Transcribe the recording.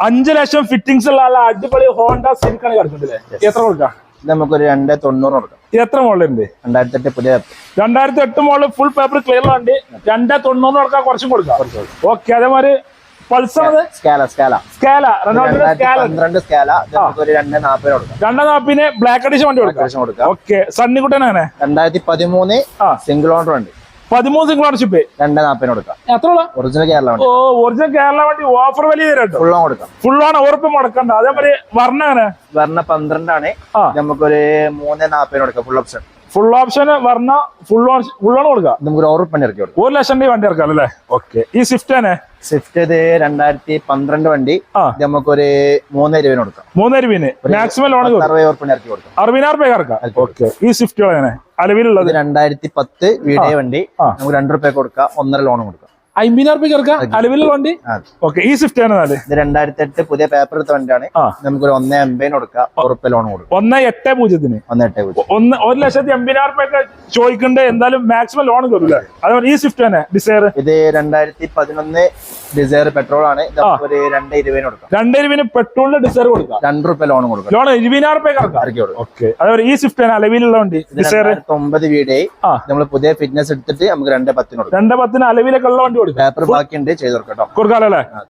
5 ലക്ഷം fittings ഉള്ള നല്ല അടിപൊളി ഹോണ്ട സിവിക്കാണ് കിടക്കുന്നില്ലേ? എത്ര കൊടുക്കാം? നമുക്കൊരു 290 കൊടുക്കാം. എത്ര മോഡലുണ്ട്? 2008 പുതിയ 2008 മോഡൽ ഫുൾ പേപ്പർ ക്ലിയർ ഉണ്ട്. 290 കൊടുക്കാം, കുറച്ചും കൊടുക്കാം. ഓക്കെ. അതേമാതിരി പൾസർ സ്കാല 12 സ്കാല നമുക്കൊരു 240 കൊടുക്കാം. 240 ബ്ലാക്ക് എഡിഷൻ വണ്ടി കൊടുക്കാം. ഓക്കെ. സണ്ണിക്കുട്ടനാണ് 2013 സിംഗിൾ ഓണർ വണ്ടി. 13 സിംഗിൾ ഓണർഷിപ്പ് 240 കൊടുക്കാം. എത്ര? ഒറിജിനൽ കേരള വണ്ടി. ഒറിജിനൽ കേരള വണ്ടി ഓഫർ വലിയ തരാട്ടോ. ഫുൾ ഓൺ കൊടുക്കാം. ഫുൾ ഓൺ ഉറപ്പ് മുടക്കണ്ട. അതേമാതിരി വർണ്ണ 12 ആണ്. നമുക്കൊരു 340 കൊടുക്കാം. ഫുൾ ഓപ്ഷൻ വർണ്ണ ഫുൾ ഓൺ കൊടുക്കാം. നമുക്കൊരു ഉറപ്പ് ഇറക്കി കൊടുക്കാം. 1 ലക്ഷം രൂപ വണ്ടി ഇറക്കാം അല്ലേ? ഓക്കെ. ഈ സ്വിഫ്റ്റ് തന്നെ സ്വിഫ്റ്റ് ഇത് 2012 വണ്ടി നമുക്കൊരു 320 കൊടുക്കാം. 320 മാക്സിമം ലോൺ 60 ഇറക്കി കൊടുക്കാം. 60,000 രൂപ ഇറക്കാം. ഓക്കെ. ഈ സ്വിഫ്റ്റ് എങ്ങനെ അലവിലുള്ളത്? 2010 വീഡിയോ വണ്ടി നമുക്ക് 2 രൂപ കൊടുക്കാം. 1.5 ലോൺ കൊടുക്കാം. 50,000 രൂപ ഇറക്കാം അലവിലുള്ള വണ്ടി. ഓക്കെ. ഈ സ്വിഫ്റ്റ് ആണ് ഇത് 2008 പുതിയ പേപ്പർ എടുത്ത വണ്ടിയാണ്. നമുക്കൊരു 1.80 കൊടുക്കാം. ഉറപ്പ് ലോൺ കൊടുക്കാം. 1.80 1,80,000 രൂപ ചോദിക്കണ്ടേ? എന്തായാലും മാക്സിമം ലോൺ കയറൂല്ലേ? അതുപോലെ ഈ സ്വിഫ്റ്റ് തന്നെ ഡിസയർ ഇത് 2011 ഡിസയർ പെട്രോൾ ആണ്. ഒരു 220 കൊടുക്കാം. 220 പെട്രോളിന് ഡിസയർ കൊടുക്കാം. 2 രൂപ ലോൺ കൊടുക്കാം. ലോൺ 20,000 രൂപ ഇറക്കാം. ഓക്കെ. അതുപോലെ ഈ സ്വിഫ്റ്റ് തന്നെ അലവിലുള്ള വണ്ടി ഡിസയർ 9 വീഡിയോ നമ്മൾ പുതിയ ഫിറ്റ്നസ് എടുത്തിട്ട് നമുക്ക് 2.10 കൊടുക്കാം. 2.10 അലവിലൊക്കെ ഉള്ള വണ്ടി കൊടുക്കാം. പേപ്പർ ബാക്കിയുണ്ട് ചെയ്ത് കൊടുക്കാം. കൊടുക്കാമല്ലോ അല്ലേ?